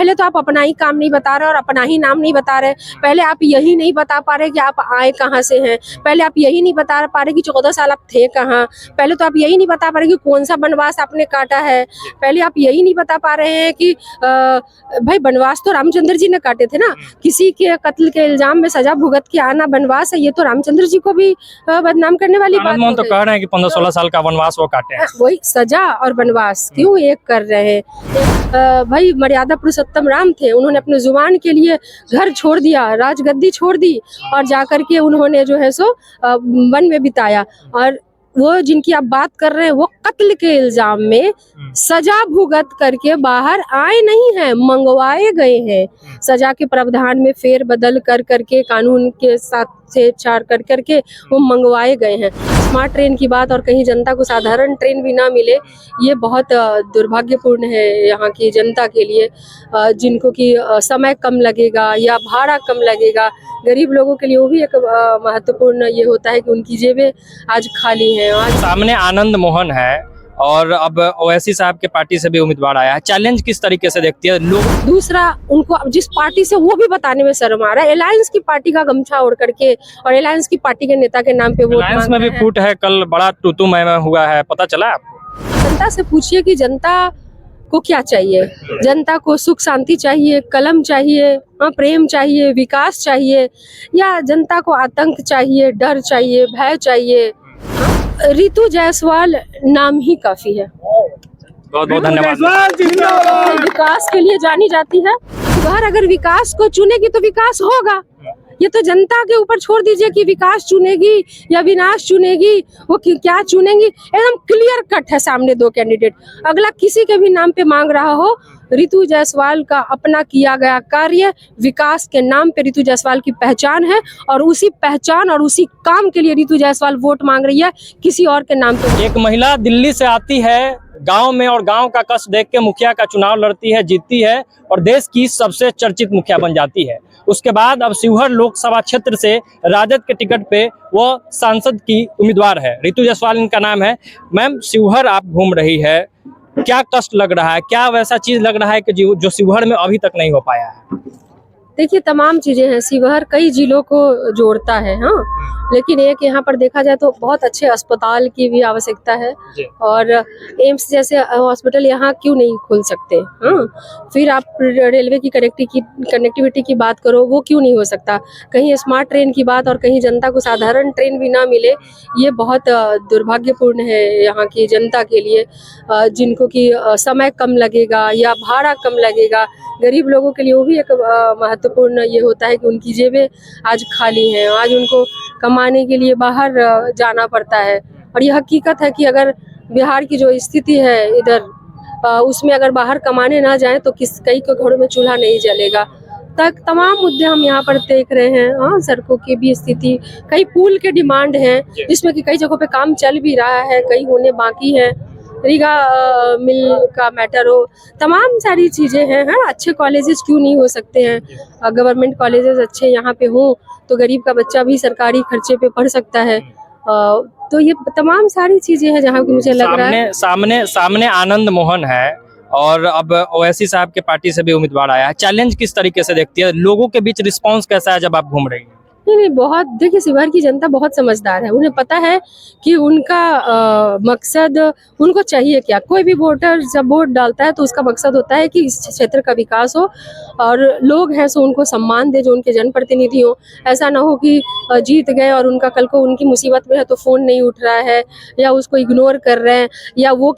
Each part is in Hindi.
पहले तो आप अपना ही काम नहीं बता रहे और अपना ही नाम नहीं बता रहे। पहले आप यही नहीं बता पा रहे कि आप आए कहाँ से हैं। पहले आप यही नहीं बता पा रहे कि 14 साल आप थे कहाँ। पहले तो आप यही नहीं बता पा रहे कि कौन सा वनवास आपने काटा है। पहले आप यही नहीं बता पा रहे हैं कि भाई वनवास तो रामचंद्र जी ने काटे थे ना। किसी के कत्ल के इल्जाम में सजा भुगत के आना वनवास है, ये तो रामचंद्र जी को भी बदनाम करने वाली बात मोहन तो कह रहे हैं कि 15-16 साल का वनवास वो काटे हैं। वही सजा और वनवास क्यों एक कर रहे हैं। भाई मर्यादा पुरुषोत्तम राम थे, उन्होंने अपने जुबान के लिए घर छोड़ दिया, राजगद्दी छोड़ दी और जाकर के उन्होंने जो है सो वन में बिताया। और वो जिनकी आप बात कर रहे हैं वो कत्ल के इल्जाम में सजा भुगत करके बाहर आए नहीं हैं, मंगवाए गए हैं। सजा के प्रावधान में फेर बदल कर करके कानून के साथ छेड़छाड़ कर करके वो मंगवाए गए हैं। स्मार्ट ट्रेन की बात और कहीं जनता को साधारण ट्रेन भी ना मिले, ये बहुत दुर्भाग्यपूर्ण है यहाँ की जनता के लिए, जिनको कि समय कम लगेगा या भाड़ा कम लगेगा। गरीब लोगों के लिए वो भी एक महत्वपूर्ण ये होता है कि उनकी जेबें आज खाली हैं। आज सामने आनंद मोहन है और अब ओवैसी साहब के पार्टी से भी उम्मीदवार आया है। चैलेंज किस तरीके से देखती है लोग? दूसरा, उनको जिस पार्टी से वो भी बताने में शर्म आ रहा है, अलायंस की पार्टी का गमछा ओढ़ करके और अलायंस की पार्टी के नेता के नाम पे वोट अलायंस में भी फूट है, कल बड़ा तू मैं हुआ है, पता चला आपको? जनता से पूछिए कि जनता को क्या चाहिए। जनता को सुख शांति चाहिए, कलम चाहिए, प्रेम चाहिए, विकास चाहिए, या जनता को आतंक चाहिए, डर चाहिए, भय चाहिए। रितु जायसवाल नाम ही काफी है। बहुत बहुत धन्यवाद। विकास के लिए जानी जाती है। अगर विकास को चुनेगी तो विकास होगा। ये तो जनता के ऊपर छोड़ दीजिए कि विकास चुनेगी या विनाश चुनेगी, वो क्या चुनेंगी। एकदम क्लियर कट है सामने दो कैंडिडेट। अगला किसी के भी नाम पे मांग रहा हो, रितु जायसवाल का अपना किया गया कार्य विकास के नाम पे रितु जायसवाल की पहचान है और उसी पहचान और उसी काम के लिए रितु जायसवाल वोट मांग रही है, किसी और के नाम पे। एक महिला दिल्ली से आती है गांव में और गांव का कष्ट देख के मुखिया का चुनाव लड़ती है, जीतती है और देश की सबसे चर्चित मुखिया बन जाती है। उसके बाद अब शिवहर लोकसभा क्षेत्र से राजद के टिकट पे वो सांसद की उम्मीदवार है। रितु जायसवाल इनका नाम है। मैम, शिवहर आप घूम रही है, क्या कष्ट लग रहा है, क्या वैसा चीज लग रहा है कि जो शिवहर में अभी तक नहीं हो पाया है? देखिए, तमाम चीजें हैं। शिवहर कई जिलों को जोड़ता है, हाँ, लेकिन एक यहाँ पर देखा जाए तो बहुत अच्छे अस्पताल की भी आवश्यकता है और एम्स जैसे हॉस्पिटल यहाँ क्यों नहीं खुल सकते। हाँ, फिर आप रेलवे की कनेक्टिविटी की बात करो, वो क्यों नहीं हो सकता। कहीं स्मार्ट ट्रेन की बात और कहीं जनता को साधारण ट्रेन भी ना मिले, ये बहुत दुर्भाग्यपूर्ण है यहाँ की जनता के लिए, जिनको कि समय कम लगेगा या भाड़ा कम लगेगा। गरीब लोगों के लिए वो भी एक महत्वपूर्ण ये होता है कि उनकी जेबें आज खाली हैं। आज उनको कमाने के लिए बाहर जाना पड़ता है और ये हकीकत है कि अगर बिहार की जो स्थिति है इधर, उसमें अगर बाहर कमाने ना जाए तो कई के घरों में चूल्हा नहीं जलेगा। तमाम मुद्दे हम यहाँ पर देख रहे हैं। हाँ, सड़कों की भी स्थिति, कई पुल के डिमांड हैं जिसमें कि कई जगहों पे काम चल भी रहा है, कई होने बाकी है। रीगा मिल का मैटर हो, तमाम सारी चीज़ें हैं। हाँ, अच्छे कॉलेजेस क्यों नहीं हो सकते हैं। गवर्नमेंट कॉलेजेस अच्छे यहाँ पे हों तो गरीब का बच्चा भी सरकारी खर्चे पे पढ़ सकता है। तो ये तमाम सारी चीज़ें हैं जहाँ की मुझे लग रहा है। सामने आनंद मोहन है और अब ओवैसी साहब के पार्टी से भी उम्मीदवार आया है। चैलेंज किस तरीके से देखती है? लोगों के बीच रिस्पांस कैसा है जब आप घूम रही हैं? नहीं, बहुत, देखिए, शिवहर की जनता बहुत समझदार है। उन्हें पता है कि उनका मकसद, उनको चाहिए क्या। कोई भी वोटर जब वोट डालता है तो उसका मकसद होता है कि इस क्षेत्र का विकास हो और लोग हैं सो उनको सम्मान दे, जो उनके जनप्रतिनिधि हो। ऐसा ना हो कि जीत गए और उनका कल को उनकी मुसीबत में है तो फ़ोन नहीं उठ रहा है या उसको इग्नोर कर रहे हैं, या वो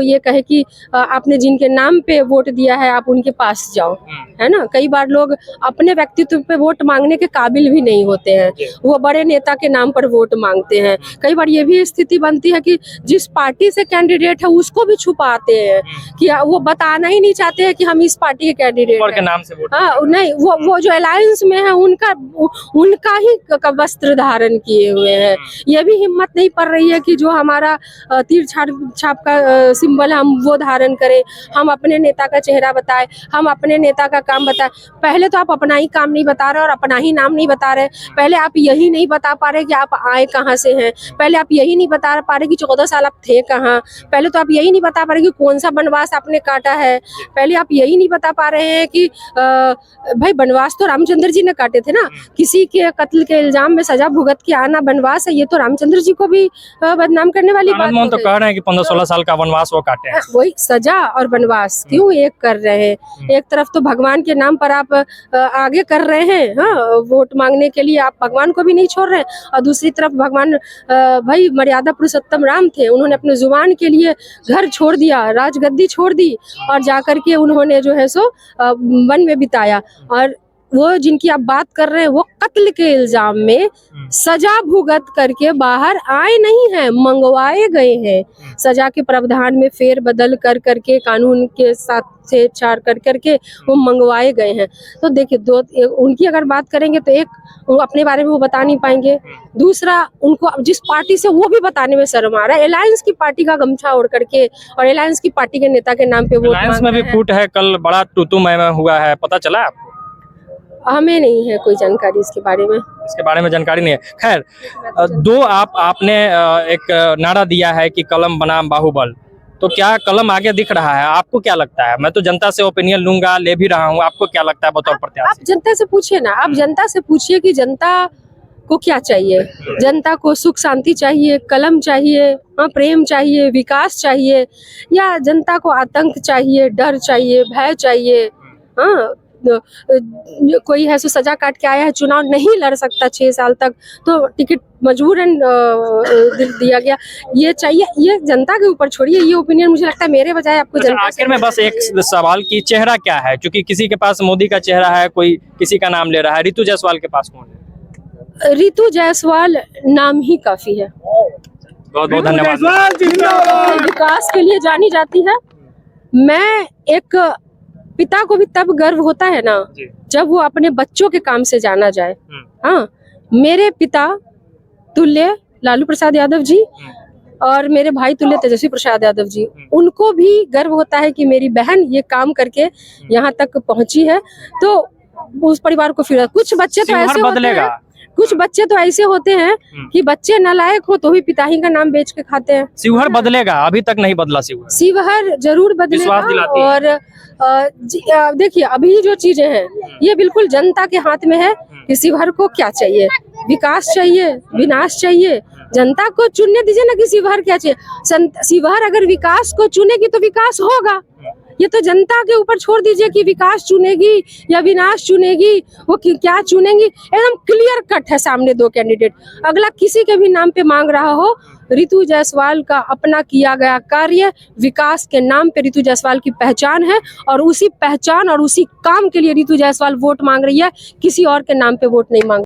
ये कहे कि आपने जिनके नाम पे वोट दिया है आप उनके पास जाओ, है ना। कई बार लोग अपने व्यक्तित्व पे वोट मांगने के काबिल भी नहीं होते हैं, वो बड़े नेता के नाम पर वोट मांगते हैं। कई बार ये भी स्थिति बनती है कि जिस पार्टी से कैंडिडेट है उसको भी छुपाते हैं कि वो बताना ही नहीं चाहते हैं कि हम इस पार्टी के कैंडिडेट हैं। नाम से वोट। हाँ, नहीं, वो जो अलायंस में है उनका ही वस्त्र धारण किए हुए हैं। ये भी हिम्मत नहीं पड़ रही है कि जो हमारा तीर छाप का सिंबल है हम वो धारण करें, हम अपने नेता का चेहरा बताएं, हम अपने नेता का काम बताएं। पहले तो आप अपना ही काम नहीं बता रहे और अपना ही नाम नहीं बता रहे। पहले आप यही नहीं बता पा रहे कि आप आए कहाँ से हैं, पहले आप यही नहीं बता पा रहे कि 14 साल आप थे कहाँ, पहले तो आप यही नहीं बता पा रहे कि कौन सा वनवास आपने काटा है, पहले आप यही नहीं बता पा रहे हैं कि भाई वनवास तो रामचंद्र जी ने काटे थे ना, किसी के कत्ल के इल्जाम में सजा भुगत के आना वनवास है, ये तो रामचंद्र जी को भी बदनाम करने वाली बात आनंद मोहन तो हो गई। कह रहे हैं कि 15-16 साल का वनवास वो काटे हैं। वही सजा और वनवास क्यों एक कर रहे हैं? एक तरफ तो भगवान के नाम पर आप आगे कर रहे हैं, हाँ, वोट मांगने के लिए आप भगवान को भी नहीं छोड़ रहे हैं, और दूसरी तरफ भगवान भाई मर्यादा पुरुषोत्तम राम थे, उन्होंने अपने जुबान के लिए घर छोड़ दिया, राजगद्दी छोड़ दी और जाकर के उन्होंने जो है सो वन में बिताया। और वो जिनकी आप बात कर रहे हैं वो कत्ल के इल्जाम में सजा भुगत करके बाहर आए नहीं हैं, मंगवाए गए हैं। सजा के प्रावधान में फेर बदल कर करके कानून के साथ छेड़छाड़ कर करके वो मंगवाए गए हैं। तो देखिए उनकी अगर बात करेंगे तो एक वो अपने बारे में वो बता नहीं पाएंगे, दूसरा उनको जिस पार्टी से वो भी बताने में शर्म आ रहा है, अलायंस की पार्टी का गमछा ओढ़ करके और अलायंस की पार्टी के नेता के नाम पे वोट अलायंस में भी फूट है, कल बड़ा तू मैं हुआ है, पता चला आपको? हमें नहीं है कोई जानकारी इसके बारे में। इसके बारे में जानकारी नहीं है। खैर, आपने एक नारा दिया है कि कलम बनाम बाहुबल, तो क्या कलम आगे दिख रहा है? आपको क्या लगता है? मैं तो जनता से ओपिनियन लूंगा, ले भी रहा हूँ, आपको क्या लगता है बतौर प्रत्याशी? आप जनता से पूछिए ना, आप जनता से पूछिए कि जनता को क्या चाहिए। जनता को सुख शांति चाहिए, कलम चाहिए, हाँ, प्रेम चाहिए, विकास चाहिए, या जनता को आतंक चाहिए, डर चाहिए, भय चाहिए? हाँ, कोई है सो सजा काट के आया है, चुनाव नहीं लड़ सकता 6 साल तक, तो टिकट मजबूरन दिया गया, ये चाहिए। ये जनता के ऊपर छोड़िए, ये ओपिनियन मुझे लगता है मेरे बजाय आपको जनता से। आखिर में बस एक सवाल की चेहरा क्या है, क्योंकि किसी के पास मोदी का चेहरा है, कोई किसी का नाम ले रहा है, रितु जायसवाल के पास कौन है? रितु जायसवाल नाम ही काफी है, बहुत बहुत धन्यवाद। विकास के लिए जानी जाती है। मैं एक पिता को भी तब गर्व होता है ना जब वो अपने बच्चों के काम से जाना जाए। हाँ, मेरे पिता तुल्य लालू प्रसाद यादव जी और मेरे भाई तुल्य तेजस्वी प्रसाद यादव जी, उनको भी गर्व होता है कि मेरी बहन ये काम करके यहाँ तक पहुंची है। तो उस परिवार को फिर कुछ बच्चे तो ऐसे होते हैं, कुछ बच्चे तो ऐसे होते हैं कि बच्चे नालायक हो तो भी पिता ही का नाम बेच के खाते हैं। शिवहर बदलेगा, अभी तक नहीं बदला शिवहर। शिवहर जरूर बदलेगा। और देखिए अभी जो चीजें हैं ये बिल्कुल जनता के हाथ में है कि शिवहर को क्या चाहिए, विकास चाहिए, विनाश चाहिए। जनता को चुनने दीजिए ना कि शिवहर क्या चाहिए। शिवहर अगर विकास को चुनेगी तो विकास होगा, ये तो जनता के ऊपर छोड़ दीजिए कि विकास चुनेगी या विनाश चुनेगी, वो क्या चुनेंगी। एकदम क्लियर कट है सामने 2 कैंडिडेट। अगला किसी के भी नाम पे मांग रहा हो, रितु जायसवाल का अपना किया गया कार्य, विकास के नाम पे रितु जायसवाल की पहचान है और उसी पहचान और उसी काम के लिए रितु जायसवाल वोट मांग रही है, किसी और के नाम पे वोट नहीं मांग